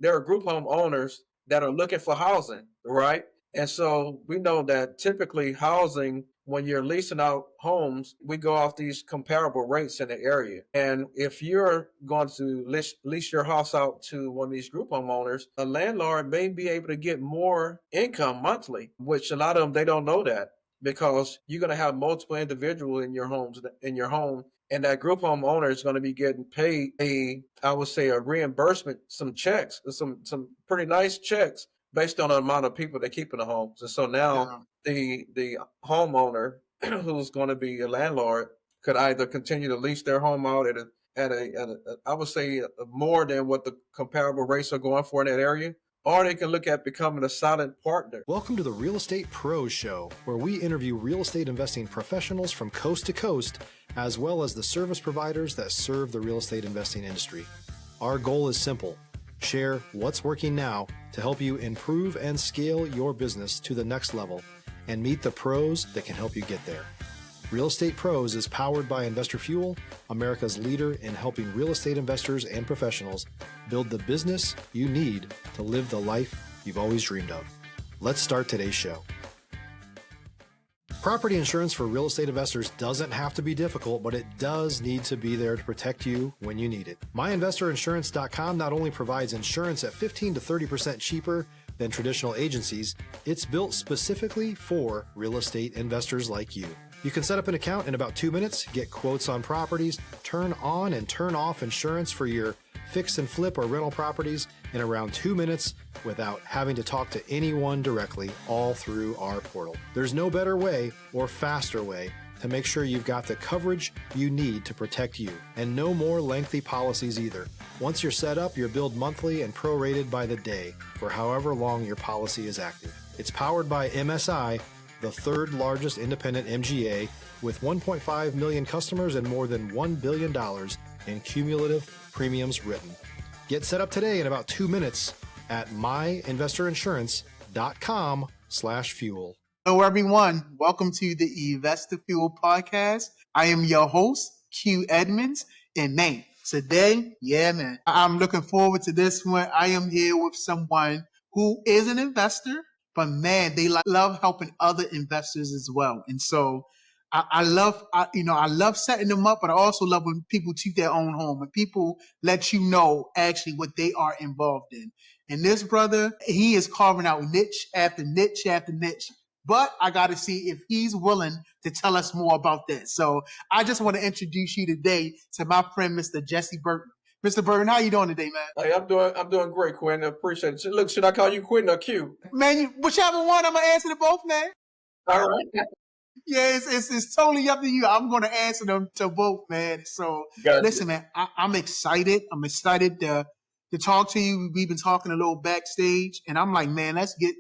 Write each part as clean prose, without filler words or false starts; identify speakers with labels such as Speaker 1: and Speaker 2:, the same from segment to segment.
Speaker 1: there are group home owners that are looking for housing, right? And so we know that typically housing, when you're leasing out homes, we go off these comparable rates in the area. And if you're going to lease your house out to one of these group homeowners, a landlord may be able to get more income monthly, which a lot of them, they don't know that, because you're going to have multiple individuals in your home, and that group home owner is going to be getting paid I would say, a reimbursement, some checks, some pretty nice checks based on the amount of people they keep in the homes. And so now the homeowner who's going to be a landlord could either continue to lease their home out at a I would say more than what the comparable rates are going for in that area, or they can look at becoming a silent partner.
Speaker 2: Welcome to the Real Estate Pros Show, where we interview real estate investing professionals from coast to coast, as well as the service providers that serve the real estate investing industry. Our goal is simple: share what's working now to help you improve and scale your business to the next level and meet the pros that can help you get there. Real Estate Pros is powered by Investor Fuel, America's leader in helping real estate investors and professionals build the business you need to live the life you've always dreamed of. Let's start today's show. Property insurance for real estate investors doesn't have to be difficult, but it does need to be there to protect you when you need it. MyInvestorInsurance.com not only provides insurance at 15 to 30% cheaper than traditional agencies, it's built specifically for real estate investors like you. You can set up an account in about 2 minutes, get quotes on properties, turn on and turn off insurance for your fix and flip or rental properties in around 2 minutes without having to talk to anyone directly, all through our portal. There's no better way or faster way to make sure you've got the coverage you need to protect you, and no more lengthy policies either. Once you're set up, you're billed monthly and prorated by the day for however long your policy is active. It's powered by MSI, the third largest independent MGA, with 1.5 million customers and more than $1 billion in cumulative premiums written. Get set up today in about 2 minutes at myinvestorinsurance.com/fuel.
Speaker 3: Hello, everyone. Welcome to the Investor Fuel podcast. I am your host, Q Edmonds. And man, today, I'm looking forward to this one. I am here with someone who is an investor, but man, they love helping other investors as well. And so I love setting them up, but I also love when people toot their own home and people let you know actually what they are involved in. And this brother, he is carving out niche after niche after niche. But I got to see if he's willing to tell us more about that. So I just want to introduce you today to my friend, Mr. Jesse Burton. Mr. Burton, how you doing today, man?
Speaker 1: Hey, I'm doing great, Quinn. I appreciate it. Look, should I call you Quinn or Q?
Speaker 3: Man, whichever one, I'm gonna answer to both, man.
Speaker 1: All right.
Speaker 3: Yeah, it's totally up to you. I'm gonna answer them to both, man. So listen, man, I'm excited. I'm excited to talk to you. We've been talking a little backstage, and I'm like, man, let's get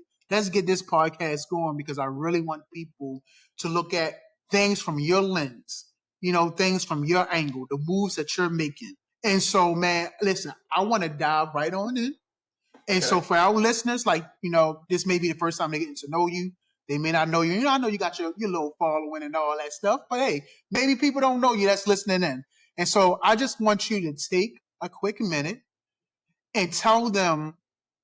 Speaker 3: this podcast going, because I really want people to look at things from your lens, things from your angle, the moves that you're making. And so, man, listen, I want to dive right on in. And so for our listeners, this may be the first time they're getting to know you. They may not know you. I know you got your little following and all that stuff, but hey, maybe people don't know you that's listening in. And so I just want you to take a quick minute and tell them,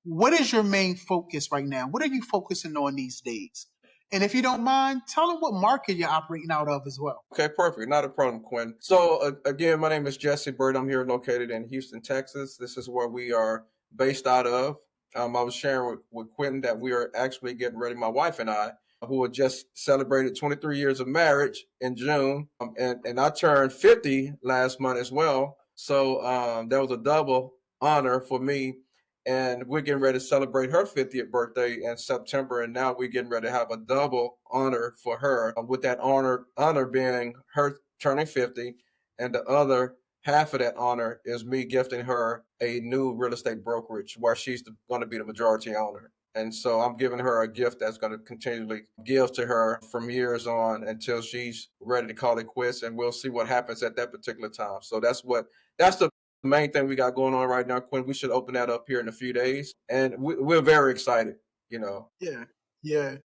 Speaker 3: what is your main focus right now? What are you focusing on these days? And if you don't mind, tell them what market you're operating out of as well.
Speaker 1: Okay, perfect. Not a problem, Quinn. So again, my name is Jesse Burton. I'm here located in Houston, Texas. This is where we are based out of. I was sharing with Quentin that we are actually getting ready, my wife and I, who had just celebrated 23 years of marriage in June. And I turned 50 last month as well. So that was a double honor for me. And we're getting ready to celebrate her 50th birthday in September. And now we're getting ready to have a double honor for her, with that honor being her turning 50. And the other half of that honor is me gifting her a new real estate brokerage where she's going to be the majority owner. And so I'm giving her a gift that's going to continually give to her from years on until she's ready to call it quits. And we'll see what happens at that particular time. So that's the main thing we got going on right now, Quinn. We should open that up here in a few days. And we're very excited,
Speaker 3: Yeah.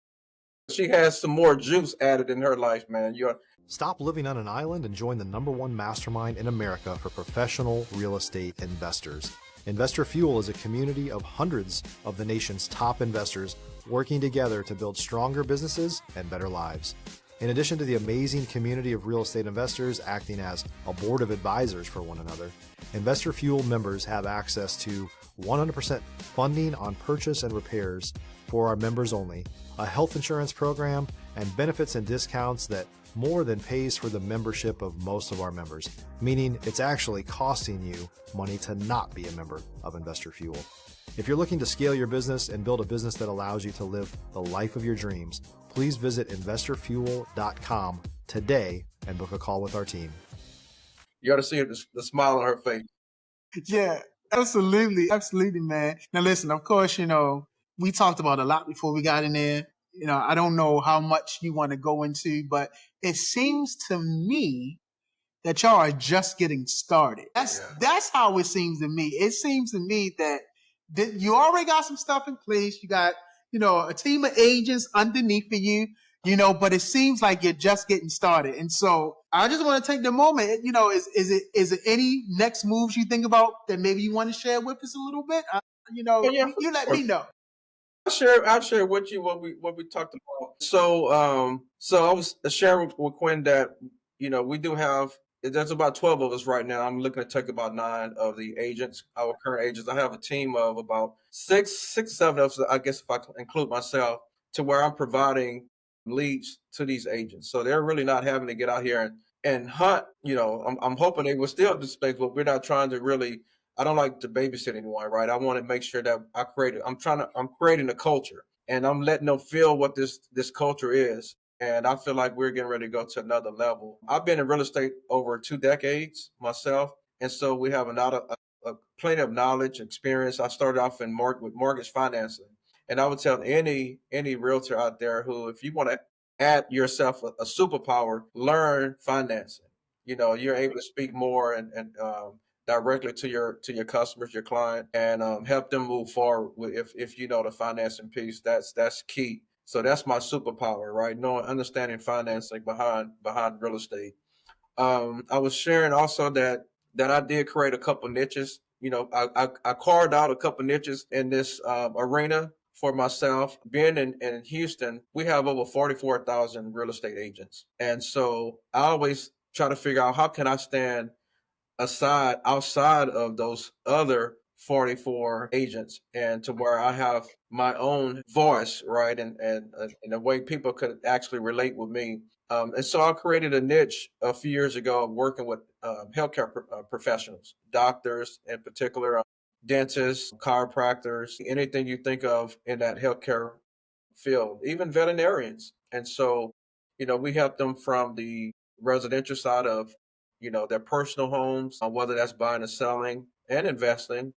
Speaker 1: She has some more juice added in her life, man.
Speaker 2: Stop living on an island and join the #1 mastermind in America for professional real estate investors. Investor Fuel is a community of hundreds of the nation's top investors working together to build stronger businesses and better lives. In addition to the amazing community of real estate investors acting as a board of advisors for one another, Investor Fuel members have access to 100% funding on purchase and repairs for our members only, a health insurance program, and benefits and discounts that more than pays for the membership of most of our members, meaning it's actually costing you money to not be a member of Investor Fuel. If you're looking to scale your business and build a business that allows you to live the life of your dreams, please visit investorfuel.com today and book a call with our team.
Speaker 1: You got to see the smile on her face.
Speaker 3: Yeah, absolutely. Absolutely, man. Now, listen, of course, we talked about a lot before we got in there. I don't know how much you want to go into, but it seems to me that y'all are just getting started. That's how it seems to me. It seems to me that you already got some stuff in place. You got, a team of agents underneath of you, but it seems like you're just getting started. And so I just want to take the moment, is it any next moves you think about that maybe you want to share with us a little bit? You let me know.
Speaker 1: I'll share with you what we talked about. So I was sharing with Quinn that we do have. There's about 12 of us right now. I'm looking to take about 9 of the agents, our current agents. I have a team of about 7 of us, I guess if I include myself, to where I'm providing leads to these agents. So they're really not having to get out here and hunt. I'm hoping they will still do space, but we're not trying to really. I don't like to babysit anyone, right? I want to make sure that I'm creating a culture, and I'm letting them feel what this culture is. And I feel like we're getting ready to go to another level. I've been in real estate over 2 decades myself. And so we have plenty of knowledge, experience. I started off with mortgage financing. And I would tell any realtor out there who, if you want to add yourself a superpower, learn financing. You're able to speak more and directly to your customers, your client, and help them move forward. If you know the financing piece, that's key. So that's my superpower, right? Understanding financing behind real estate. I was sharing also that I did create a couple niches. I carved out a couple niches in this arena for myself. Being in Houston, we have over 44,000 real estate agents. And so I always try to figure out how can I stand outside of those other 44 agents, and to where I have my own voice, right? And in a way people could actually relate with me. And so I created a niche a few years ago of working with healthcare professionals, doctors in particular, dentists, chiropractors, anything you think of in that healthcare field, even veterinarians. And so, we help them from the residential side of, their personal homes, whether that's buying and selling and investing,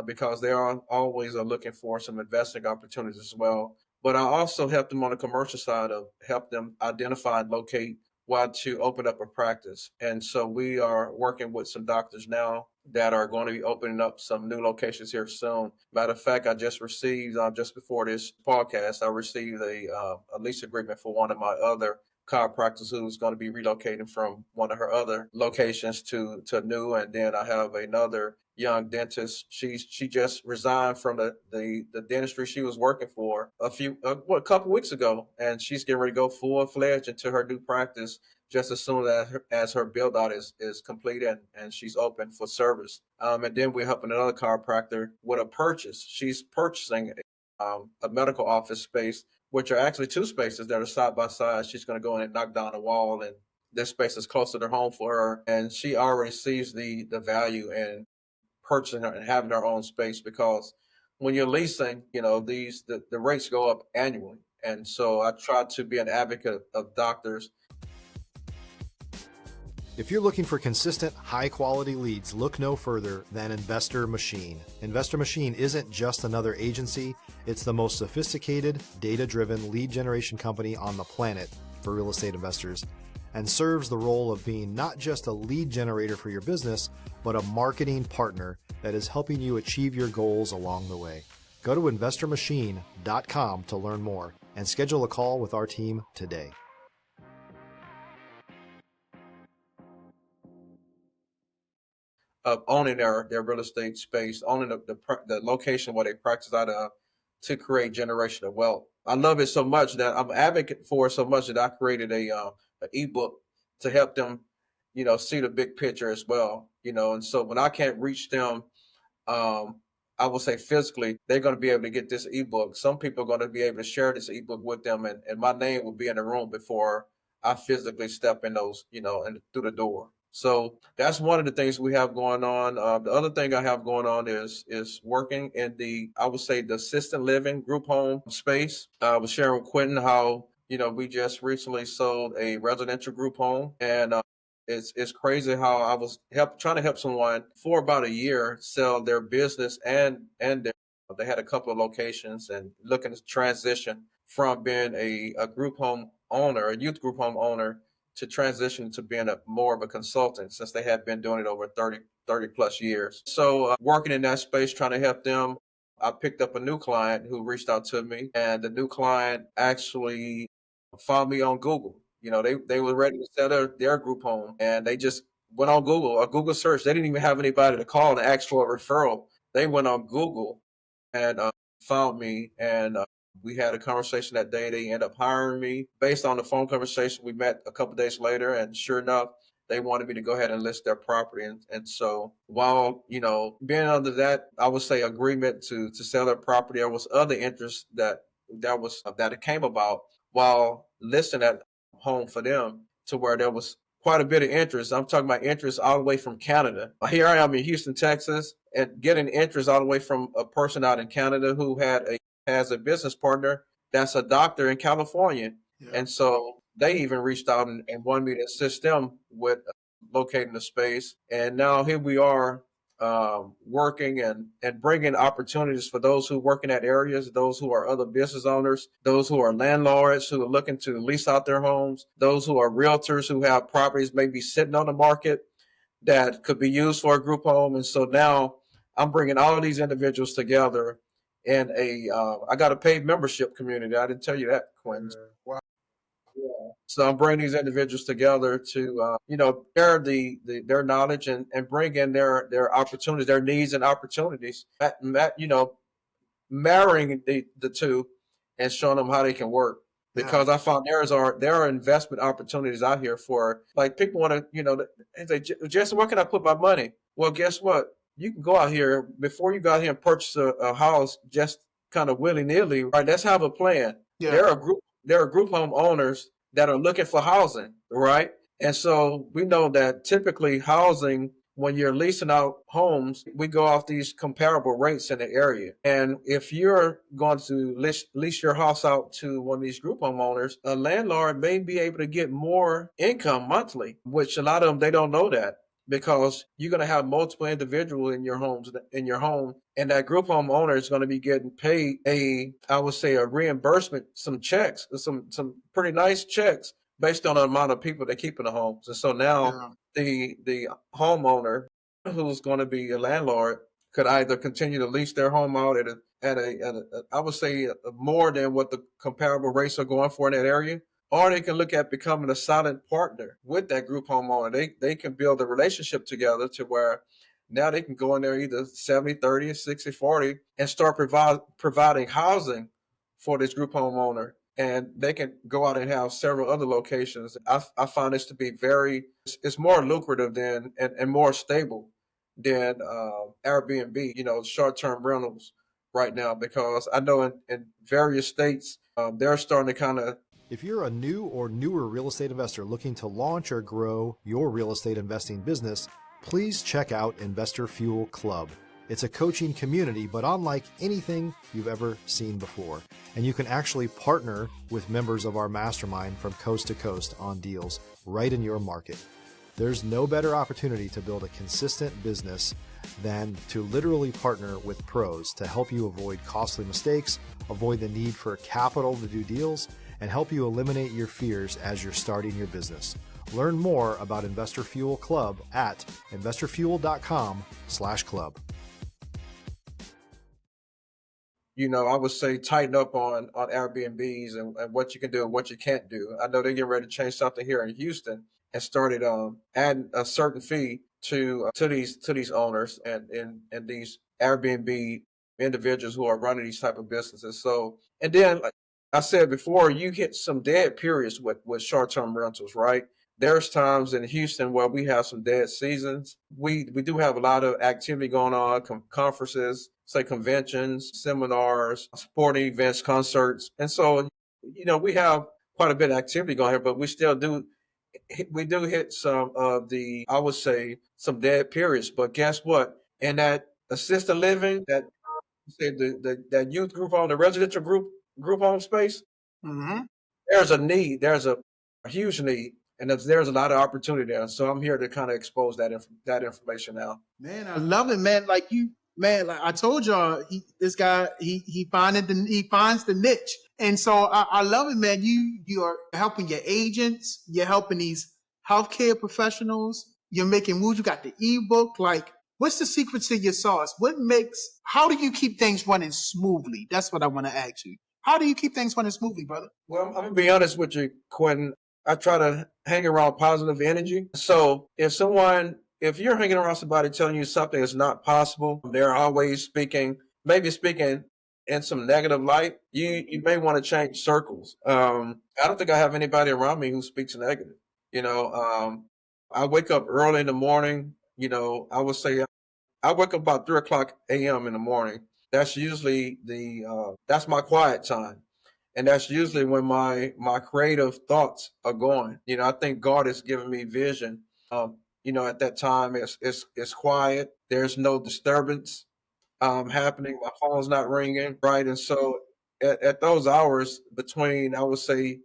Speaker 1: because they are always looking for some investing opportunities as well. But I also help them on the commercial side of help them identify and locate what to open up a practice. And so we are working with some doctors now that are going to be opening up some new locations here soon. Matter of fact, I just received, just before this podcast, I received a lease agreement for one of my other chiropractors who's going to be relocating from one of her other locations to new. And then I have another young dentist. She just resigned from the dentistry she was working for a couple weeks ago, and she's getting ready to go full fledged into her new practice just as soon as her build out is complete and she's open for service. And then we're helping another chiropractor with a purchase. She's purchasing a medical office space, which are actually 2 spaces that are side by side. She's going to go in and knock down a wall, and this space is closer to home for her. And she already sees the value in purchasing and having her own space, because when you're leasing, the rates go up annually. And so I try to be an advocate of doctors.
Speaker 2: If you're looking for consistent, high-quality leads, look no further than Investor Machine. Investor Machine isn't just another agency. It's the most sophisticated, data-driven lead generation company on the planet for real estate investors, and serves the role of being not just a lead generator for your business, but a marketing partner that is helping you achieve your goals along the way. Go to investormachine.com to learn more and schedule a call with our team today.
Speaker 1: of owning their real estate space, owning the location where they practice out of to create generational wealth. I love it so much that I'm an advocate for it so much that I created an ebook to help them, see the big picture as well. And so when I can't reach them, um, I will say physically, they're going to be able to get this ebook. Some people are going to be able to share this ebook with them, and my name will be in the room before I physically step in those, and through the door. So that's one of the things we have going on. The other thing I have going on is working in I would say, the assisted living group home space. I was sharing with Quentin how we just recently sold a residential group home, and it's crazy how I was trying to help someone for about a year sell their business and they had a couple of locations and looking to transition from being a group home owner, a youth group home owner, to transition to being more of a consultant since they had been doing it over 30 plus years. So working in that space, trying to help them, I picked up a new client who reached out to me, and the new client actually found me on Google. They were ready to sell their group home, and they just went on Google, a Google search. They didn't even have anybody to call and ask for a referral. They went on Google and found me, and we had a conversation that day. They ended up hiring me based on the phone conversation. We met a couple days later, and sure enough, they wanted me to go ahead and list their property. And so while, being under that, I would say, agreement to sell their property, there was other interest that it came about while listing that home for them, to where there was quite a bit of interest. I'm talking about interest all the way from Canada. Here I am in Houston, Texas, and getting interest all the way from a person out in Canada who has a business partner that's a doctor in California. Yeah. And so they even reached out and wanted me to assist them with locating the space. And now here we are, working and bringing opportunities for those who work in that areas, those who are other business owners, those who are landlords who are looking to lease out their homes, those who are realtors who have properties maybe sitting on the market that could be used for a group home. And so now I'm bringing all of these individuals together in I got a paid membership community. I didn't tell you that, Quinn. Wow. Yeah. So I'm bringing these individuals together to, share their knowledge and bring in their opportunities, their needs and opportunities. Marrying the two and showing them how they can work. Because I found there are investment opportunities out here for, like, people want to, they say, Jesse, where can I put my money? Well, guess what? You can go out here before you go out here and purchase a house just kind of willy nilly. Right? Let's have a plan. Yeah. There are group home owners that are looking for housing, right? And so we know that typically housing, when you're leasing out homes, we go off these comparable rates in the area. And if you're going to lease your house out to one of these group homeowners, a landlord may be able to get more income monthly, which a lot of them, they don't know that, because you're going to have multiple individuals in your home, and that group home owner is going to be getting paid I would say, a reimbursement, some checks, some pretty nice checks based on the amount of people they keep in the homes. And so now the homeowner who's going to be a landlord could either continue to lease their home out at a I would say, more than what the comparable rates are going for in that area, or they can look at becoming a silent partner with that group homeowner. They can build a relationship together to where now they can go in there either 70-30 or 60-40 and start providing housing for this group homeowner. And they can go out and have several other locations. I find this to be it's more lucrative and more stable than Airbnb, short-term rentals right now, because I know in various states, they're starting to kind of.
Speaker 2: If you're a new or newer real estate investor looking to launch or grow your real estate investing business, please check out Investor Fuel Club. It's a coaching community, but unlike anything you've ever seen before. And you can actually partner with members of our mastermind from coast to coast on deals right in your market. There's no better opportunity to build a consistent business than to literally partner with pros to help you avoid costly mistakes, avoid the need for capital to do deals, and help you eliminate your fears as you're starting your business. Learn more about Investor Fuel Club at investorfuel.com/club.
Speaker 1: I would say tighten up on Airbnbs and what you can do and what you can't do. I know they're getting ready to change something here in Houston and started adding a certain fee to these owners and these Airbnb individuals who are running these type of businesses. So, and then like I said before, you hit some dead periods with short term rentals, right? There's times in Houston where we have some dead seasons. We do have a lot of activity going on, conferences, say conventions, seminars, sporting events, concerts, and so we have quite a bit of activity going here, but we do hit some of the, I would say, some dead periods. But guess what? In that assisted living, that say that youth group home, the residential group home space,
Speaker 3: Mm-hmm.
Speaker 1: there's a need. There's a huge need, and there's a lot of opportunity there. So I'm here to kind of expose that information now.
Speaker 3: Man, I love it, man. Like you, man. Like I told y'all, this guy, he finds the niche, and so I love it, man. You are helping your agents, you're helping these healthcare professionals, you're making moves. You got the ebook. Like, what's the secret to your sauce? How do you keep things running smoothly? That's what I want to ask you. How do you keep things running smoothly, brother?
Speaker 1: Well, I'm gonna be honest with you, Quentin. I try to hang around positive energy. So if you're hanging around somebody telling you something is not possible, they're always maybe speaking in some negative light. You may want to change circles. I don't think I have anybody around me who speaks negative. You know, I wake up early in the morning. I would say I wake up about 3 o'clock a.m. in the morning. That's usually that's my quiet time, and that's usually when my creative thoughts are going. I think God has given me vision. At that time it's quiet. There's no disturbance happening. My phone's not ringing, right? And so at those hours between, I would say,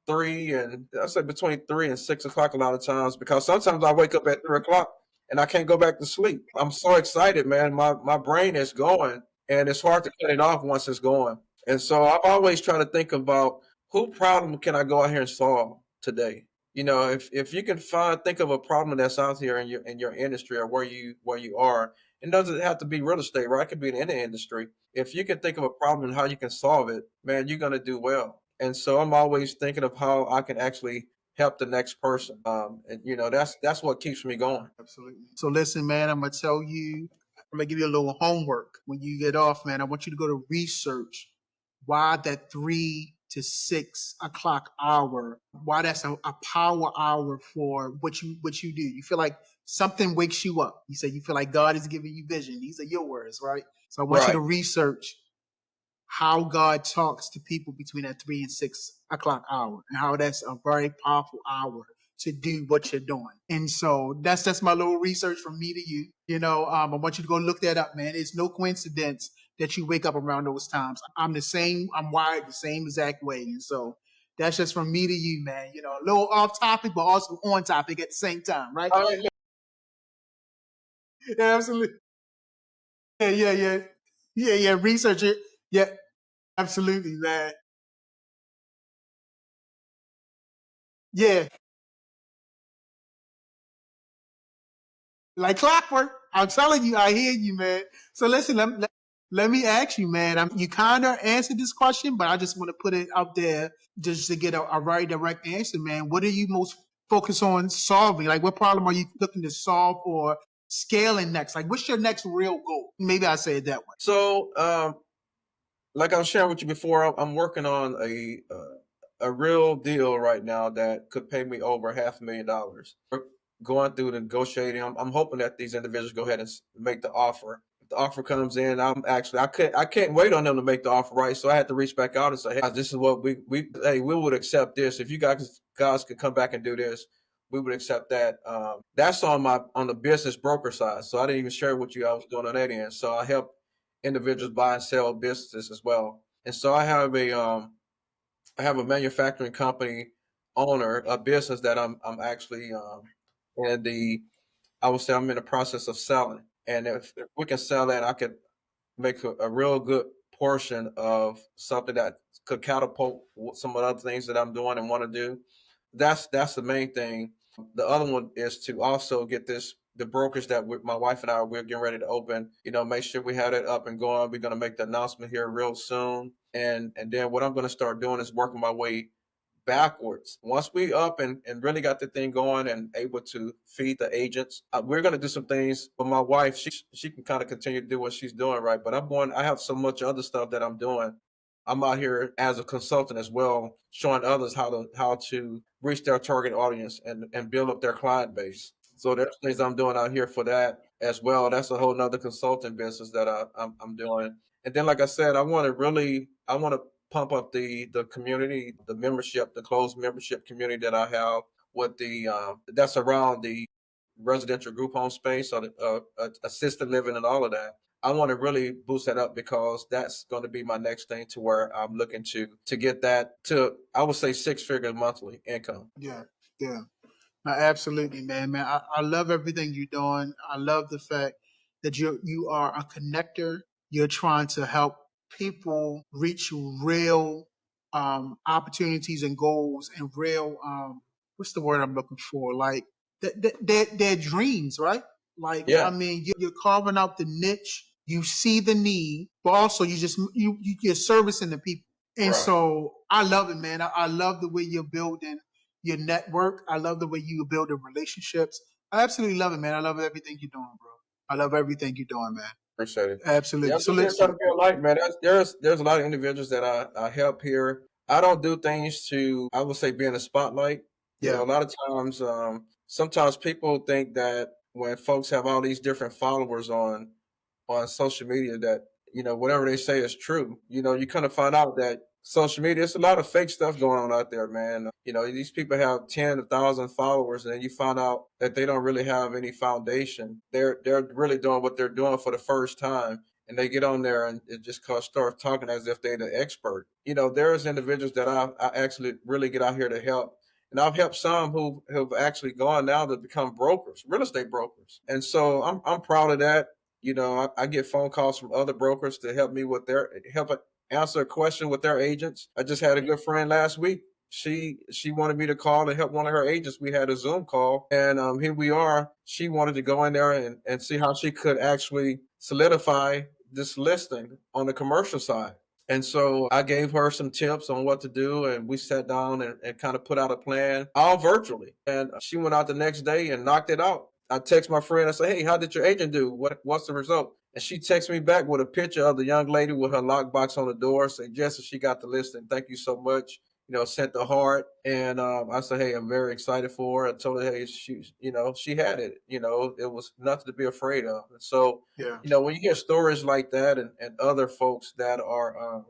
Speaker 1: I say between 3 and 6 o'clock a lot of times, because sometimes I wake up at 3 o'clock and I can't go back to sleep. I'm so excited, man. My brain is going, and it's hard to cut it off once it's going. And so I've always tried to think about, who problem can I go out here and solve today? If you can think of a problem that's out here in your industry, or where you are. It doesn't have to be real estate, right? It could be in any industry. If you can think of a problem and how you can solve it, man, you're gonna do well. And so I'm always thinking of how I can actually help the next person. And that's what keeps me going.
Speaker 3: Absolutely. So listen, man, I'm gonna give you a little homework when you get off, man. I want you to go to research why that 3 to 6 o'clock hour, why that's a power hour for what you do. You feel like something wakes you up. You say you feel like God is giving you vision. These are your words, right? So I want you to
Speaker 1: Right.
Speaker 3: research how God talks to people between that 3 and 6 o'clock hour, and how that's a very powerful hour to do what you're doing. And so that's my little research from me to you. I want you to go look that up, man. It's no coincidence that you wake up around those times. I'm the same. I'm wired the same exact way, and so that's just from me to you, man. A little off topic, but also on topic at the same time, right?
Speaker 1: All right.
Speaker 3: Yeah, absolutely. Yeah, yeah, yeah, yeah, yeah. Research it. Yeah, absolutely, man. Yeah, like clockwork. I'm telling you, I hear you, man. So listen, let me ask you, man. You kind of answered this question, but I just want to put it out there just to get a very direct answer, man. What are you most focused on solving? Like, what problem are you looking to solve or scaling next? Like, what's your next real goal? Maybe I say it that way.
Speaker 1: So, like I was sharing with you before, I'm working on a real deal right now that could pay me over $500,000. We're going through the negotiating. I'm hoping that these individuals go ahead and make the offer. If the offer comes in, I can't wait on them to make the offer, right? So I had to reach back out and say, hey, this is what we would accept this. If you guys could come back and do this, we would accept that. That's on the business broker side. So I didn't even share with you I was doing on that end. So I help individuals buy and sell businesses as well. And so I have a manufacturing company owner, a business that I'm actually in the I would say I'm in the process of selling. And if we can sell that, I could make a real good portion of something that could catapult some of the other things that I'm doing and want to do. That's the main thing. The other one is to also get the brokerage that my wife and we're getting ready to open. Make sure we have it up and going. We're going to make the announcement here real soon, and then what I'm going to start doing is working my way backwards. Once we up and really got the thing going and able to feed the agents, we're going to do some things. But my wife, she can kind of continue to do what she's doing, right? But I have so much other stuff that I'm doing. I'm out here as a consultant as well, showing others how to reach their target audience and build up their client base. So there's things I'm doing out here for that as well. That's a whole nother consulting business that I'm doing. And then, like I said, I want to pump up the community, the membership, the closed membership community that I have with the that's around the residential group home space or the assisted living and all of that. I want to really boost that up because that's going to be my next thing to where I'm looking to get that to, I would say, 6 figure monthly income.
Speaker 3: Yeah, yeah. No, absolutely, man. I love everything you're doing. I love the fact that you are a connector. You're trying to help people reach real opportunities and goals and real what's the word I'm looking for? Like their dreams, right? Like I
Speaker 1: Yeah,
Speaker 3: mean, you're carving out the niche. You see the need, but also you're servicing the people. And
Speaker 1: right.
Speaker 3: so I love it, man. I love the way you're building your network. I love the way you build the relationships. I absolutely love it, man. I love everything you're doing, bro. I love everything you're doing, man.
Speaker 1: Appreciate it. Yeah,
Speaker 3: Absolutely.
Speaker 1: I'm
Speaker 3: So
Speaker 1: just here trying
Speaker 3: listen,
Speaker 1: to be a light, man. There's a lot of individuals that I help here. I don't do things to, I would say, be in the spotlight. You
Speaker 3: yeah,
Speaker 1: know, a lot of times, sometimes people think that when folks have all these different followers on social media that whatever they say is true. You kind of find out that social media, it's a lot of fake stuff going on out there, man. These people have 10,000 followers, and then you find out that they don't really have any foundation. They're really doing what they're doing for the first time, and they get on there and it just start talking as if they're the expert. There's individuals that I actually really get out here to help. And I've helped some who have actually gone now to become brokers, real estate brokers. And so I'm proud of that. I get phone calls from other brokers to help me with their help answer a question with their agents. I just had a good friend last week. She wanted me to call and help one of her agents. We had a Zoom call, and here we are. She wanted to go in there and see how she could actually solidify this listing on the commercial side. And so I gave her some tips on what to do, and we sat down and kind of put out a plan all virtually. And she went out the next day and knocked it out. I text my friend. I say, "Hey, how did your agent do? What's the result?" And she texts me back with a picture of the young lady with her lockbox on the door. Say, "Jesse, she got the listing. Thank you so much." Sent the heart. And I said, "Hey, I'm very excited for her." I told her, "Hey, she had it. It was nothing to be afraid of." And so,
Speaker 3: yeah,
Speaker 1: when you hear stories like that and other folks that are,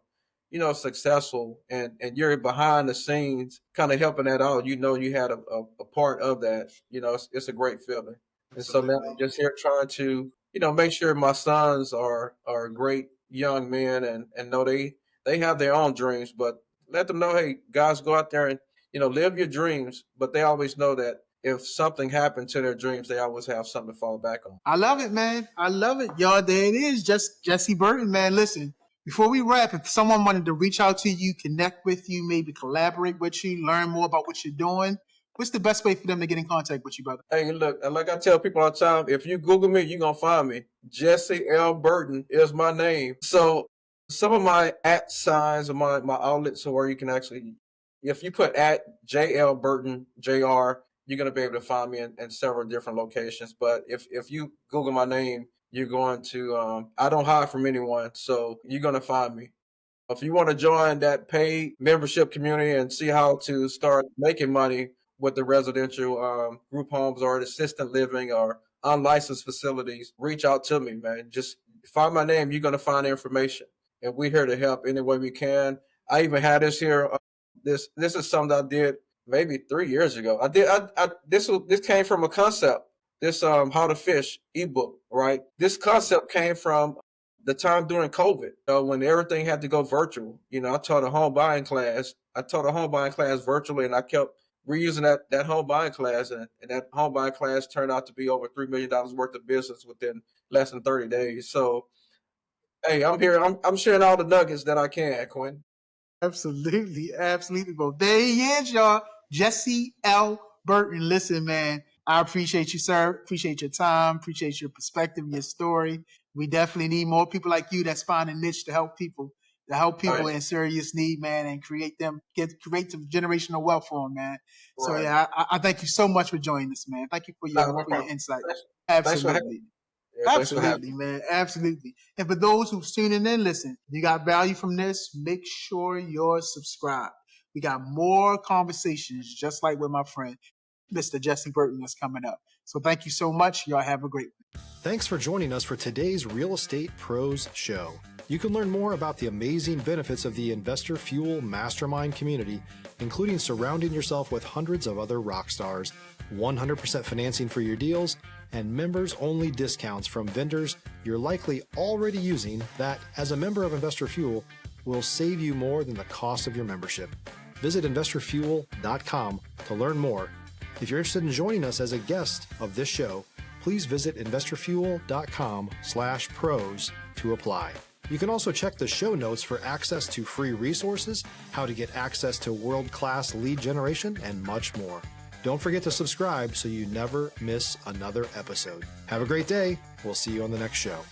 Speaker 1: successful and you're behind the scenes kind of helping that out, you had a part of that, it's a great feeling. And so now I'm
Speaker 3: absolutely.
Speaker 1: just here trying to, make sure my sons are great young men and know they have their own dreams, but let them know, hey, guys, go out there and, live your dreams. But they always know that if something happened to their dreams, they always have something to fall back on.
Speaker 3: I love it, man. I love it, y'all. There it is, just Jesse Burton, man. Listen, before we wrap, if someone wanted to reach out to you, connect with you, maybe collaborate with you, learn more about what you're doing, what's the best way for them to get in contact with you, brother?
Speaker 1: Hey, look, like I tell people all the time, if you Google me, you're going to find me. Jesse L. Burton is my name. So some of my at signs of my outlets are where you can actually, if you put at JL Burton, JR, you're going to be able to find me in several different locations. But if you Google my name, you're going to, I don't hide from anyone. So you're going to find me. If you want to join that paid membership community and see how to start making money with the residential group homes or assistant living or unlicensed facilities, reach out to me, man. Just find my name. You're going to find information. And we're here to help any way we can. I even had this here. This is something I did maybe 3 years ago. This came from a concept. This how to fish ebook, right? This concept came from the time during COVID, when everything had to go virtual. I taught a home buying class. I taught a home buying class virtually, and I kept reusing that home buying class, and that home buying class turned out to be over $3 million worth of business within less than 30 days. So, hey, I'm here. I'm sharing all the nuggets that I can, Quinn.
Speaker 3: Absolutely, absolutely, bro. There he is, y'all. Jesse L. Burton. Listen, man, I appreciate you, sir. Appreciate your time. Appreciate your perspective, your story. We definitely need more people like you that's finding niche to help people to help people
Speaker 1: Right.
Speaker 3: in serious need, man, and create some generational wealth for them, man. So
Speaker 1: Right.
Speaker 3: yeah, I thank you so much for joining us, man. Thank you for
Speaker 1: No,
Speaker 3: your
Speaker 1: no problem.
Speaker 3: insight.
Speaker 1: Thanks for having.
Speaker 3: Absolutely.
Speaker 1: Yeah, thanks for having
Speaker 3: Absolutely,
Speaker 1: me.
Speaker 3: man. Absolutely. And for those who's tuning in, listen, if you got value from this, make sure you're subscribed. We got more conversations just like with my friend, Mr. Jesse Burton, that's coming up. So thank you so much. Y'all have a great one.
Speaker 2: Thanks for joining us for today's Real Estate Pros Show. You can learn more about the amazing benefits of the Investor Fuel Mastermind community, including surrounding yourself with hundreds of other rock stars, 100% financing for your deals, and members-only discounts from vendors you're likely already using that, as a member of Investor Fuel, will save you more than the cost of your membership. Visit investorfuel.com to learn more. If you're interested in joining us as a guest of this show, please visit investorfuel.com/pros to apply. You can also check the show notes for access to free resources, how to get access to world-class lead generation, and much more. Don't forget to subscribe so you never miss another episode. Have a great day. We'll see you on the next show.